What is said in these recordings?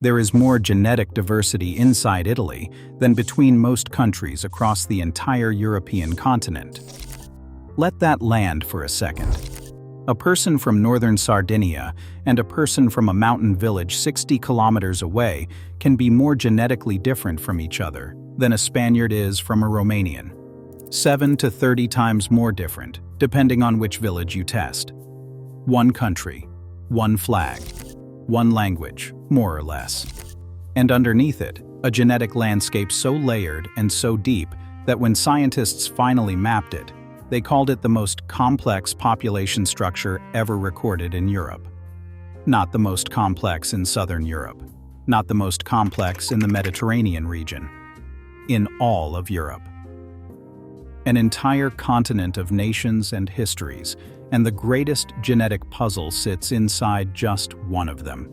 There is more genetic diversity inside Italy than between most countries across the entire European continent. Let that land for a second. A person from northern Sardinia and a person from a mountain village 60 kilometers away can be more genetically different from each other than a Spaniard is from a Romanian. 7 to 30 times more different, depending on which village you test. One country, one flag, one language, more or less. And underneath it, a genetic landscape so layered and so deep that when scientists finally mapped it, they called it the most complex population structure ever recorded in Europe. Not the most complex in Southern Europe. Not the most complex in the Mediterranean region. In all of Europe. An entire continent of nations and histories, and the greatest genetic puzzle sits inside just one of them.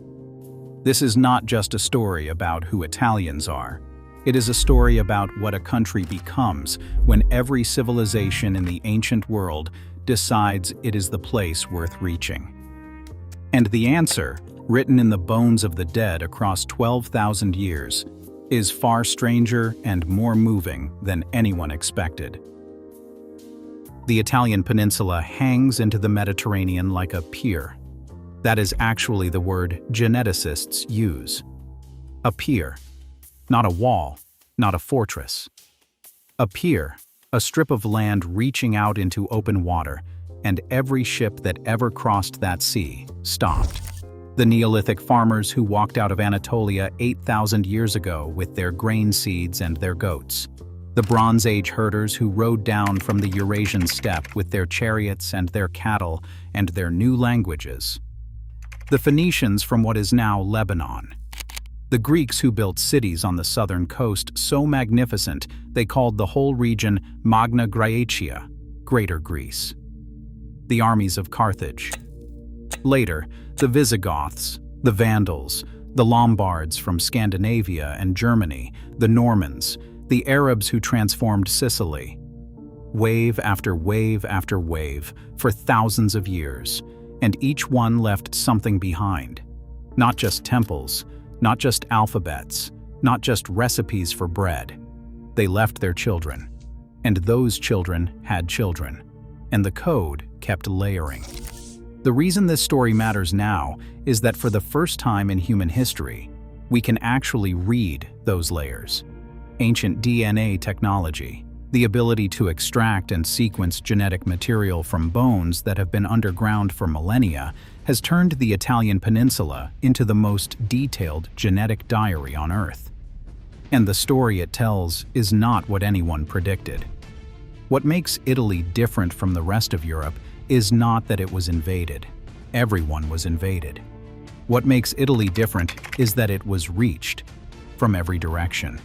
This is not just a story about who Italians are. It is a story about what a country becomes when every civilization in the ancient world decides it is the place worth reaching. And the answer, written in the bones of the dead across 12,000 years, is far stranger and more moving than anyone expected. The Italian peninsula hangs into the Mediterranean like a pier. That is actually the word geneticists use. A pier. Not a wall, not a fortress. A pier, a strip of land reaching out into open water, and every ship that ever crossed that sea stopped. The Neolithic farmers who walked out of Anatolia 8,000 years ago with their grain seeds and their goats. The Bronze Age herders who rode down from the Eurasian steppe with their chariots and their cattle and their new languages. The Phoenicians from what is now Lebanon. The Greeks who built cities on the southern coast so magnificent they called the whole region Magna Graecia, Greater Greece. The armies of Carthage. Later, the Visigoths, the Vandals, the Lombards from Scandinavia and Germany, the Normans, the Arabs who transformed Sicily. Wave after wave after wave for thousands of years, and each one left something behind. Not just temples, not just alphabets, not just recipes for bread. They left their children, and those children had children, and the code kept layering. The reason this story matters now is that for the first time in human history, we can actually read those layers. Ancient DNA technology, the ability to extract and sequence genetic material from bones that have been underground for millennia, has turned the Italian peninsula into the most detailed genetic diary on Earth. And the story it tells is not what anyone predicted. What makes Italy different from the rest of Europe is not that it was invaded. Everyone was invaded. What makes Italy different is that it was reached from every direction.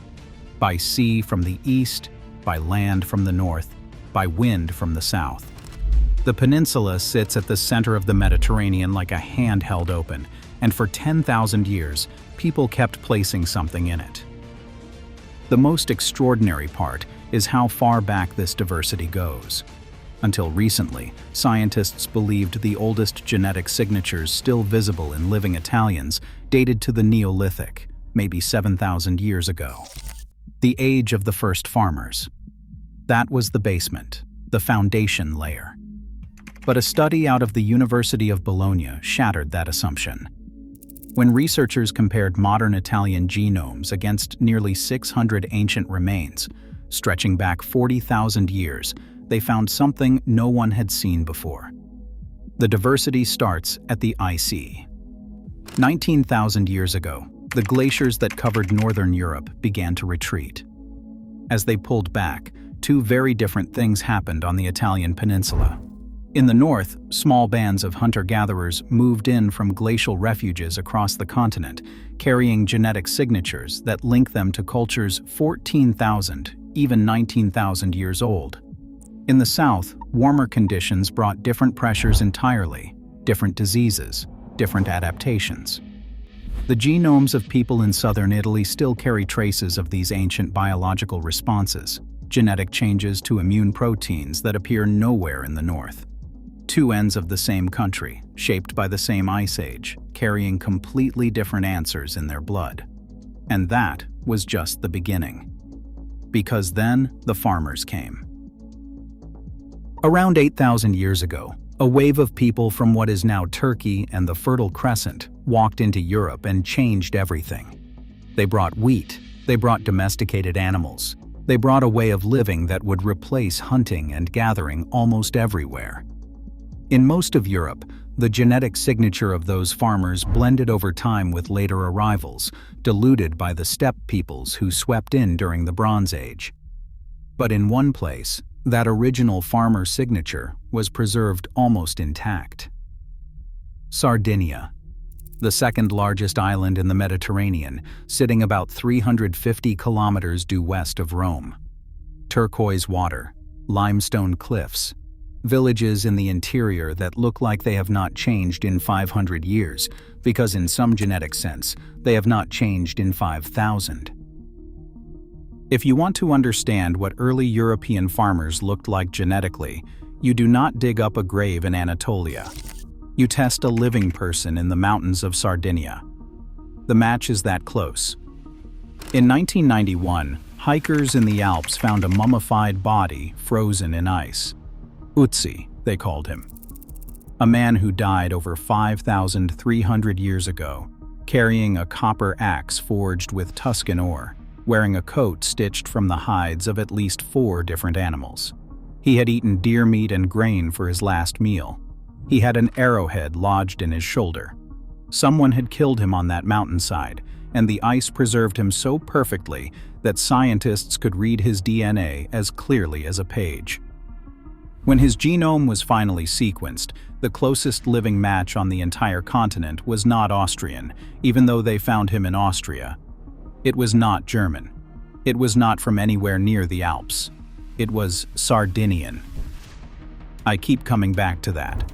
By sea from the east, by land from the north, by wind from the south. The peninsula sits at the center of the Mediterranean like a hand held open, and for 10,000 years, people kept placing something in it. The most extraordinary part is how far back this diversity goes. Until recently, scientists believed the oldest genetic signatures still visible in living Italians dated to the Neolithic, maybe 7,000 years ago. The age of the first farmers. That was the basement, the foundation layer. But a study out of the University of Bologna shattered that assumption. When researchers compared modern Italian genomes against nearly 600 ancient remains, stretching back 40,000 years, they found something no one had seen before. The diversity starts at the IC. 19,000 years ago, the glaciers that covered northern Europe began to retreat. As they pulled back, two very different things happened on the Italian peninsula. In the north, small bands of hunter-gatherers moved in from glacial refuges across the continent, carrying genetic signatures that link them to cultures 14,000, even 19,000 years old. In the south, warmer conditions brought different pressures entirely, different diseases, different adaptations. The genomes of people in southern Italy still carry traces of these ancient biological responses, genetic changes to immune proteins that appear nowhere in the north. Two ends of the same country, shaped by the same ice age, carrying completely different answers in their blood. And that was just the beginning. Because then, the farmers came. Around 8,000 years ago, a wave of people from what is now Turkey and the Fertile Crescent walked into Europe and changed everything. They brought wheat, they brought domesticated animals, they brought a way of living that would replace hunting and gathering almost everywhere. In most of Europe, the genetic signature of those farmers blended over time with later arrivals, diluted by the steppe peoples who swept in during the Bronze Age. But in one place, that original farmer signature was preserved almost intact. Sardinia, the second largest island in the Mediterranean, sitting about 350 kilometers due west of Rome. Turquoise water, limestone cliffs, villages in the interior that look like they have not changed in 500 years, because in some genetic sense, they have not changed in 5,000. If you want to understand what early European farmers looked like genetically, you do not dig up a grave in Anatolia. You test a living person in the mountains of Sardinia. The match is that close. In 1991, hikers in the Alps found a mummified body frozen in ice. Utsi, they called him. A man who died over 5,300 years ago, carrying a copper axe forged with Tuscan ore, wearing a coat stitched from the hides of at least 4 different animals. He had eaten deer meat and grain for his last meal. He had an arrowhead lodged in his shoulder. Someone had killed him on that mountainside, and the ice preserved him so perfectly that scientists could read his DNA as clearly as a page. When his genome was finally sequenced, the closest living match on the entire continent was not Austrian, even though they found him in Austria. It was not German. It was not from anywhere near the Alps. It was Sardinian. I keep coming back to that.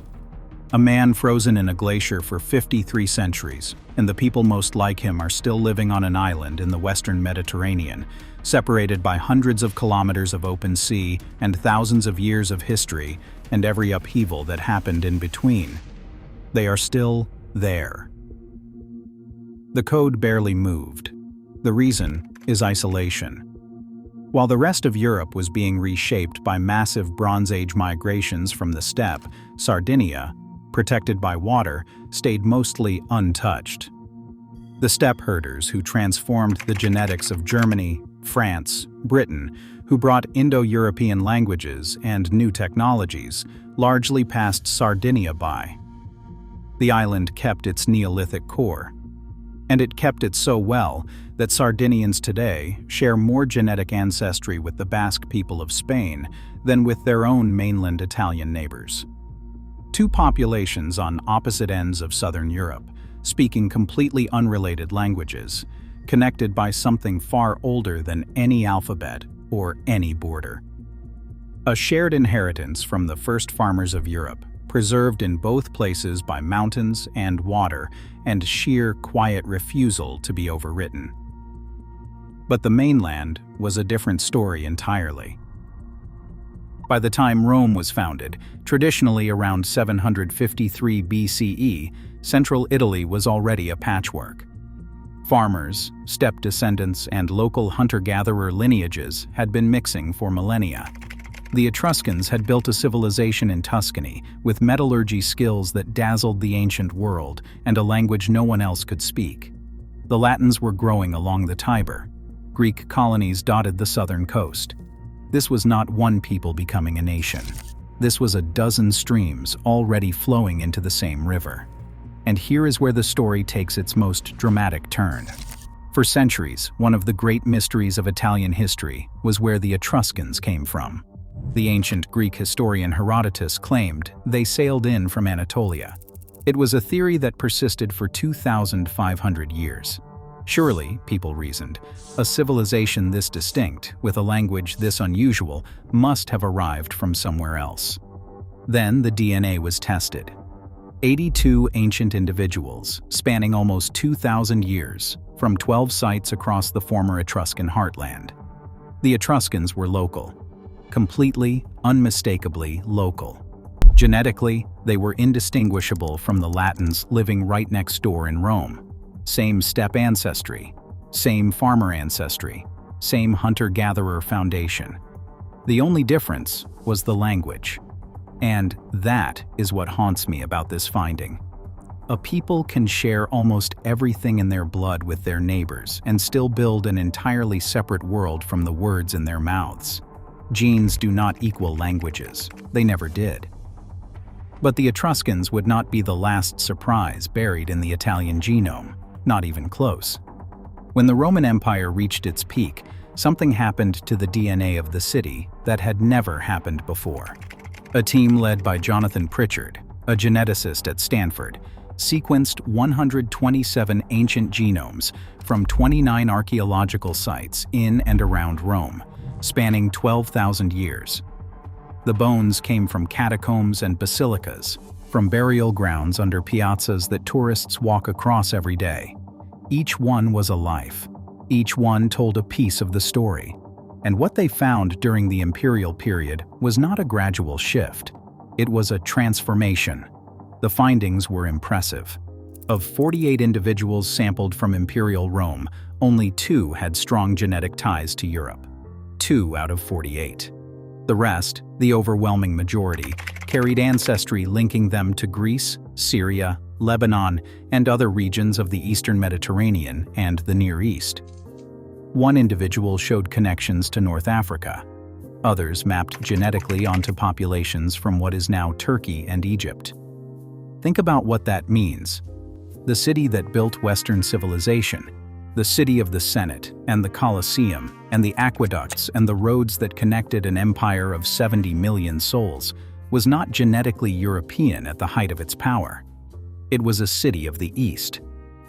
A man frozen in a glacier for 53 centuries, and the people most like him are still living on an island in the western Mediterranean, separated by hundreds of kilometers of open sea and thousands of years of history and every upheaval that happened in between. They are still there. The code barely moved. The reason is isolation. While the rest of Europe was being reshaped by massive Bronze Age migrations from the steppe, Sardinia, protected by water, stayed mostly untouched. The steppe herders who transformed the genetics of Germany, France, Britain, who brought Indo-European languages and new technologies, largely passed Sardinia by. The island kept its Neolithic core. And it kept it so well that Sardinians today share more genetic ancestry with the Basque people of Spain than with their own mainland Italian neighbors. Two populations on opposite ends of southern Europe, speaking completely unrelated languages, connected by something far older than any alphabet or any border. A shared inheritance from the first farmers of Europe, preserved in both places by mountains and water and sheer quiet refusal to be overwritten. But the mainland was a different story entirely. By the time Rome was founded, traditionally around 753 BCE, central Italy was already a patchwork. Farmers, steppe descendants, and local hunter-gatherer lineages had been mixing for millennia. The Etruscans had built a civilization in Tuscany with metallurgy skills that dazzled the ancient world and a language no one else could speak. The Latins were growing along the Tiber. Greek colonies dotted the southern coast. This was not one people becoming a nation. This was a dozen streams already flowing into the same river. And here is where the story takes its most dramatic turn. For centuries, one of the great mysteries of Italian history was where the Etruscans came from. The ancient Greek historian Herodotus claimed they sailed in from Anatolia. It was a theory that persisted for 2,500 years. Surely, people reasoned, a civilization this distinct, with a language this unusual, must have arrived from somewhere else. Then the DNA was tested. 82 ancient individuals, spanning almost 2,000 years, from 12 sites across the former Etruscan heartland. The Etruscans were local. Completely, unmistakably local. Genetically, they were indistinguishable from the Latins living right next door in Rome. Same steppe ancestry, same farmer ancestry, same hunter-gatherer foundation. The only difference was the language. And that is what haunts me about this finding. A people can share almost everything in their blood with their neighbors and still build an entirely separate world from the words in their mouths. Genes do not equal languages. They never did. But the Etruscans would not be the last surprise buried in the Italian genome, not even close. When the Roman Empire reached its peak, something happened to the DNA of the city that had never happened before. A team led by Jonathan Pritchard, a geneticist at Stanford, sequenced 127 ancient genomes from 29 archaeological sites in and around Rome, spanning 12,000 years. The bones came from catacombs and basilicas, from burial grounds under piazzas that tourists walk across every day. Each one was a life. Each one told a piece of the story. And what they found during the imperial period was not a gradual shift. It was a transformation. The findings were impressive. Of 48 individuals sampled from Imperial Rome, only 2 had strong genetic ties to Europe. 2 out of 48. The rest, the overwhelming majority, carried ancestry linking them to Greece, Syria, Lebanon, and other regions of the Eastern Mediterranean and the Near East. One individual showed connections to North Africa. Others mapped genetically onto populations from what is now Turkey and Egypt. Think about what that means. The city that built Western civilization, the city of the Senate and the Colosseum, and the aqueducts and the roads that connected an empire of 70 million souls, was not genetically European at the height of its power. It was a city of the East.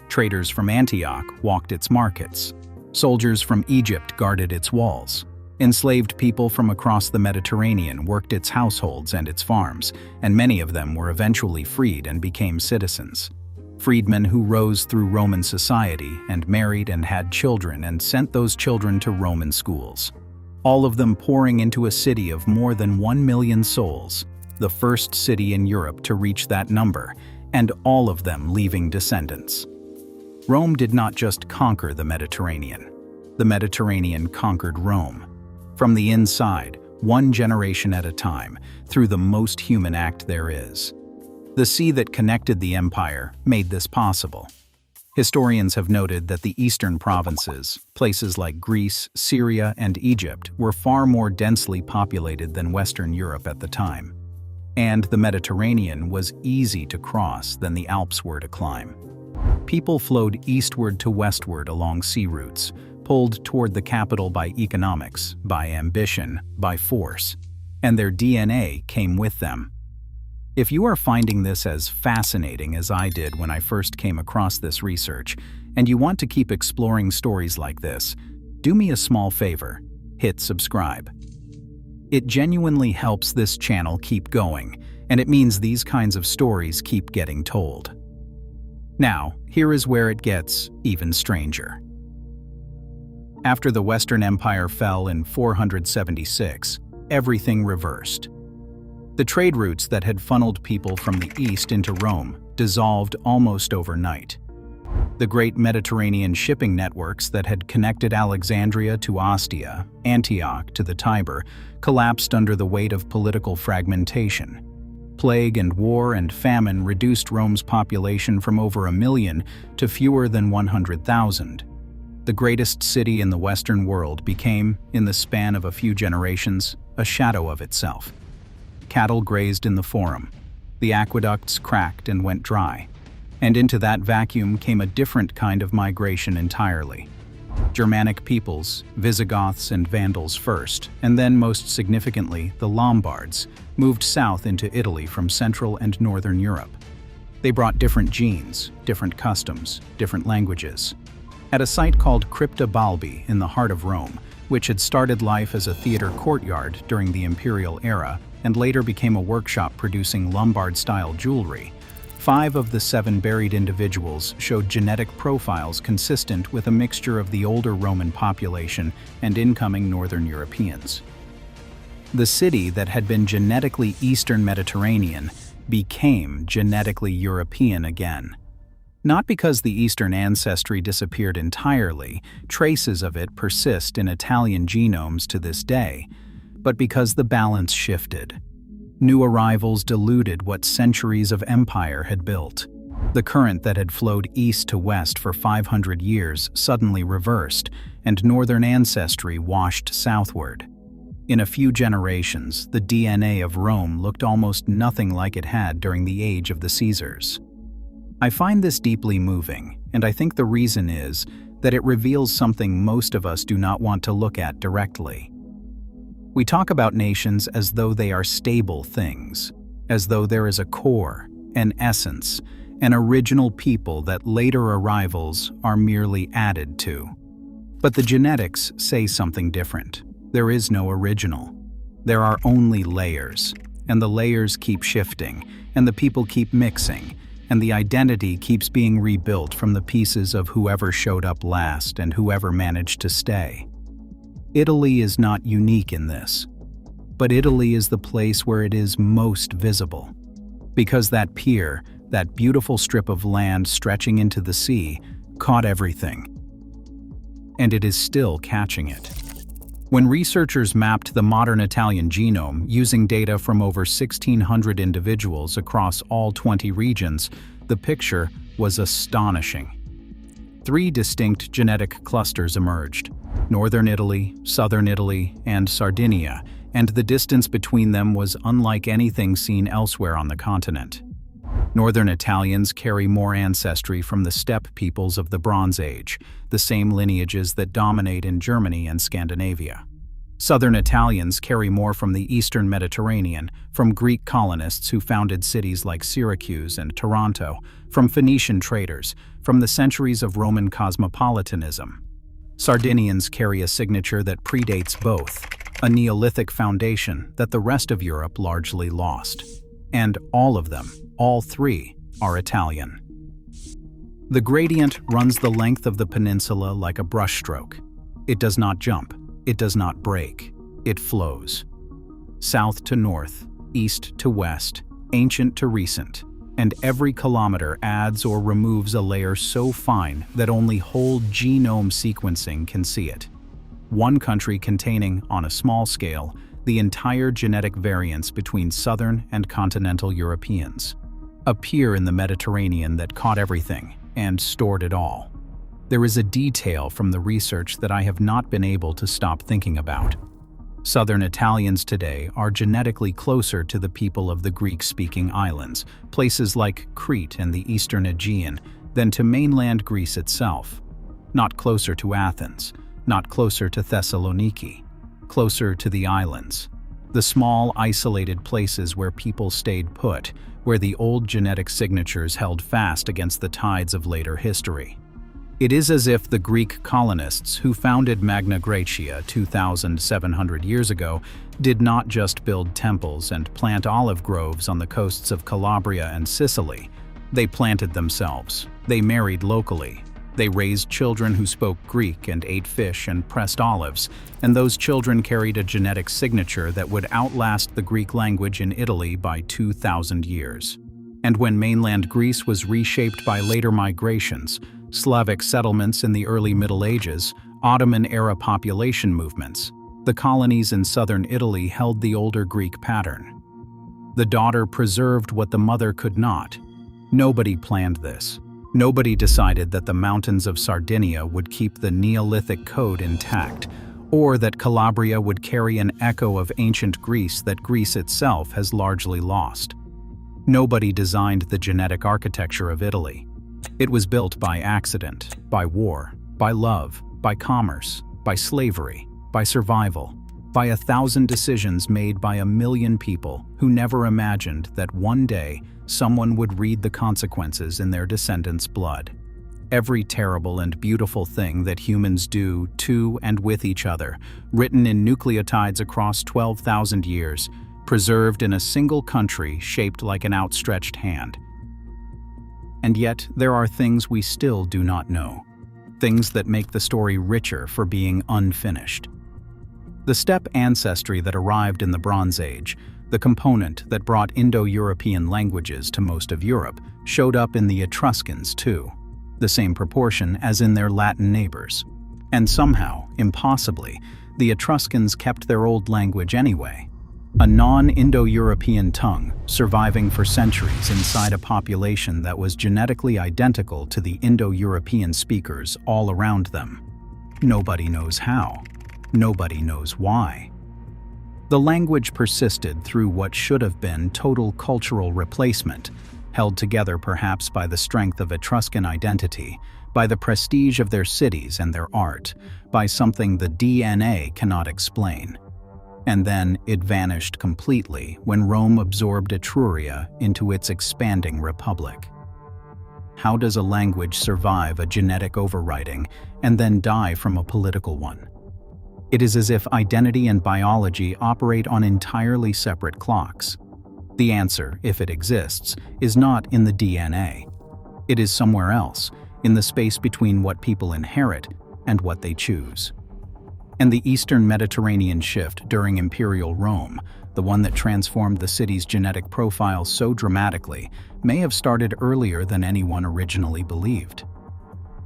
Traders from Antioch walked its markets. Soldiers from Egypt guarded its walls. Enslaved people from across the Mediterranean worked its households and its farms, and many of them were eventually freed and became citizens. Freedmen who rose through Roman society and married and had children and sent those children to Roman schools. All of them pouring into a city of more than 1 million souls, the first city in Europe to reach that number, and all of them leaving descendants. Rome did not just conquer the Mediterranean. The Mediterranean conquered Rome. From the inside, one generation at a time, through the most human act there is. The sea that connected the empire made this possible. Historians have noted that the eastern provinces, places like Greece, Syria, and Egypt, were far more densely populated than Western Europe at the time. And the Mediterranean was easy to cross than the Alps were to climb. People flowed eastward to westward along sea routes, pulled toward the capital by economics, by ambition, by force, and their DNA came with them. If you are finding this as fascinating as I did when I first came across this research, and you want to keep exploring stories like this, do me a small favor: hit subscribe. It genuinely helps this channel keep going, and it means these kinds of stories keep getting told. Now, here is where it gets even stranger. After the Western Empire fell in 476, everything reversed. The trade routes that had funneled people from the east into Rome dissolved almost overnight. The great Mediterranean shipping networks that had connected Alexandria to Ostia, Antioch to the Tiber, collapsed under the weight of political fragmentation. Plague and war and famine reduced Rome's population from over 1 million to fewer than 100,000. The greatest city in the Western world became, in the span of a few generations, a shadow of itself. Cattle grazed in the Forum. The aqueducts cracked and went dry. And into that vacuum came a different kind of migration entirely. Germanic peoples, Visigoths and Vandals first, and then most significantly the Lombards, moved south into Italy from Central and Northern Europe. They brought different genes, different customs, different languages. At a site called Crypta Balbi in the heart of Rome, which had started life as a theater courtyard during the imperial era and later became a workshop producing Lombard-style jewelry, 5 of the 7 buried individuals showed genetic profiles consistent with a mixture of the older Roman population and incoming Northern Europeans. The city that had been genetically Eastern Mediterranean became genetically European again. Not because the Eastern ancestry disappeared entirely, traces of it persist in Italian genomes to this day, but because the balance shifted. New arrivals diluted what centuries of empire had built. The current that had flowed east to west for 500 years suddenly reversed, and northern ancestry washed southward. In a few generations, the DNA of Rome looked almost nothing like it had during the age of the Caesars. I find this deeply moving, and I think the reason is that it reveals something most of us do not want to look at directly. We talk about nations as though they are stable things, as though there is a core, an essence, an original people that later arrivals are merely added to. But the genetics say something different. There is no original. There are only layers, and the layers keep shifting, and the people keep mixing, and the identity keeps being rebuilt from the pieces of whoever showed up last and whoever managed to stay. Italy is not unique in this, but Italy is the place where it is most visible. Because that pier, that beautiful strip of land stretching into the sea, caught everything. And it is still catching it. When researchers mapped the modern Italian genome using data from over 1,600 individuals across all 20 regions, the picture was astonishing. 3 distinct genetic clusters emerged: Northern Italy, Southern Italy, and Sardinia, and the distance between them was unlike anything seen elsewhere on the continent. Northern Italians carry more ancestry from the steppe peoples of the Bronze Age, the same lineages that dominate in Germany and Scandinavia. Southern Italians carry more from the Eastern Mediterranean, from Greek colonists who founded cities like Syracuse and Taranto, from Phoenician traders, from the centuries of Roman cosmopolitanism. Sardinians carry a signature that predates both, a Neolithic foundation that the rest of Europe largely lost. And all of them, all 3, are Italian. The gradient runs the length of the peninsula like a brushstroke. It does not jump, it does not break, it flows. South to north, east to west, ancient to recent, and every kilometer adds or removes a layer so fine that only whole genome sequencing can see it. One country containing, on a small scale, the entire genetic variance between southern and continental Europeans. A pier in the Mediterranean that caught everything and stored it all. There is a detail from the research that I have not been able to stop thinking about. Southern Italians today are genetically closer to the people of the Greek-speaking islands, places like Crete and the Eastern Aegean, than to mainland Greece itself. Not closer to Athens, not closer to Thessaloniki, closer to the islands. The small, isolated places where people stayed put, where the old genetic signatures held fast against the tides of later history. It is as if the Greek colonists who founded Magna Graecia 2,700 years ago did not just build temples and plant olive groves on the coasts of Calabria and Sicily. They planted themselves. They married locally. They raised children who spoke Greek and ate fish and pressed olives, and those children carried a genetic signature that would outlast the Greek language in Italy by 2,000 years. And when mainland Greece was reshaped by later migrations, Slavic settlements in the early Middle Ages, Ottoman-era population movements, the colonies in southern Italy held the older Greek pattern. The daughter preserved what the mother could not. Nobody planned this. Nobody decided that the mountains of Sardinia would keep the Neolithic code intact, or that Calabria would carry an echo of ancient Greece that Greece itself has largely lost. Nobody designed the genetic architecture of Italy. It was built by accident, by war, by love, by commerce, by slavery, by survival, by 1,000 decisions made by 1,000,000 people who never imagined that one day someone would read the consequences in their descendants' blood. Every terrible and beautiful thing that humans do to and with each other, written in nucleotides across 12,000 years, preserved in a single country shaped like an outstretched hand. And yet, there are things we still do not know. Things that make the story richer for being unfinished. The steppe ancestry that arrived in the Bronze Age, the component that brought Indo-European languages to most of Europe, showed up in the Etruscans too, the same proportion as in their Latin neighbors. And somehow, impossibly, the Etruscans kept their old language anyway. A non-Indo-European tongue surviving for centuries inside a population that was genetically identical to the Indo-European speakers all around them. Nobody knows how. Nobody knows why. The language persisted through what should have been total cultural replacement, held together perhaps by the strength of Etruscan identity, by the prestige of their cities and their art, by something the DNA cannot explain. And then it vanished completely when Rome absorbed Etruria into its expanding republic. How does a language survive a genetic overwriting and then die from a political one? It is as if identity and biology operate on entirely separate clocks. The answer, if it exists, is not in the DNA. It is somewhere else, in the space between what people inherit and what they choose. And the Eastern Mediterranean shift during Imperial Rome, the one that transformed the city's genetic profile so dramatically, may have started earlier than anyone originally believed.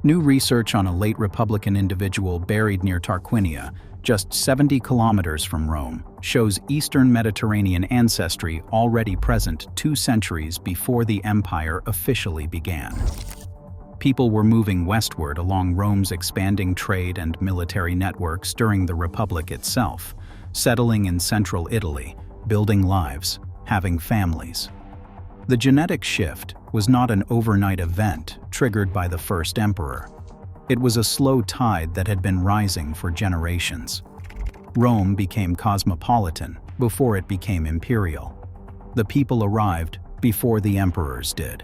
New research on a late Republican individual buried near Tarquinia, just 70 kilometers from Rome, shows Eastern Mediterranean ancestry already present 2 centuries before the empire officially began. People were moving westward along Rome's expanding trade and military networks during the Republic itself, settling in central Italy, building lives, having families. The genetic shift was not an overnight event triggered by the first emperor. It was a slow tide that had been rising for generations. Rome became cosmopolitan before it became imperial. The people arrived before the emperors did.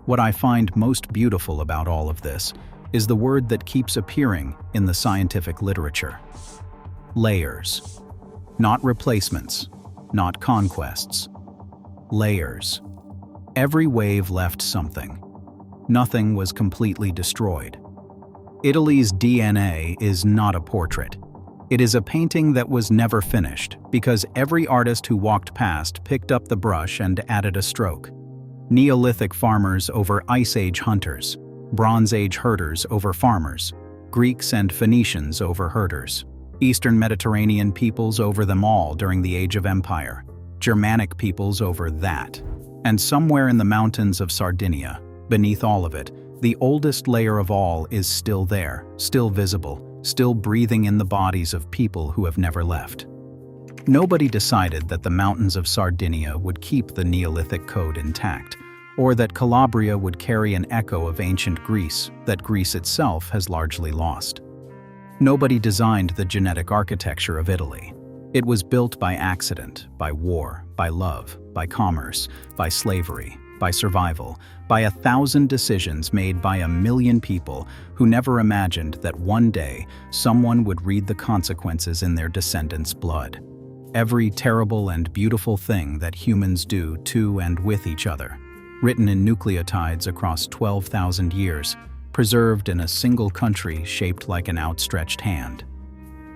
What I find most beautiful about all of this is the word that keeps appearing in the scientific literature. Layers. Not replacements, not conquests. Layers. Every wave left something. Nothing was completely destroyed. Italy's DNA is not a portrait. It is a painting that was never finished because every artist who walked past picked up the brush and added a stroke. Neolithic farmers over Ice Age hunters, Bronze Age herders over farmers, Greeks and Phoenicians over herders, Eastern Mediterranean peoples over them all during the Age of Empire, Germanic peoples over that. And somewhere in the mountains of Sardinia, beneath all of it, the oldest layer of all is still there, still visible, still breathing in the bodies of people who have never left. Nobody decided that the mountains of Sardinia would keep the Neolithic code intact, or that Calabria would carry an echo of ancient Greece that Greece itself has largely lost. Nobody designed the genetic architecture of Italy. It was built by accident, by war, by love, by commerce, by slavery, by survival, by 1,000 decisions made by 1,000,000 people who never imagined that one day someone would read the consequences in their descendants' blood. Every terrible and beautiful thing that humans do to and with each other, written in nucleotides across 12,000 years, preserved in a single country shaped like an outstretched hand.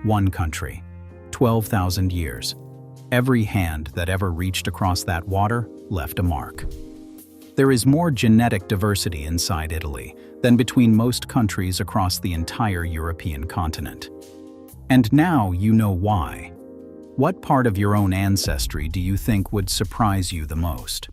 One country, 12,000 years. Every hand that ever reached across that water left a mark. There is more genetic diversity inside Italy than between most countries across the entire European continent. And now you know why. What part of your own ancestry do you think would surprise you the most?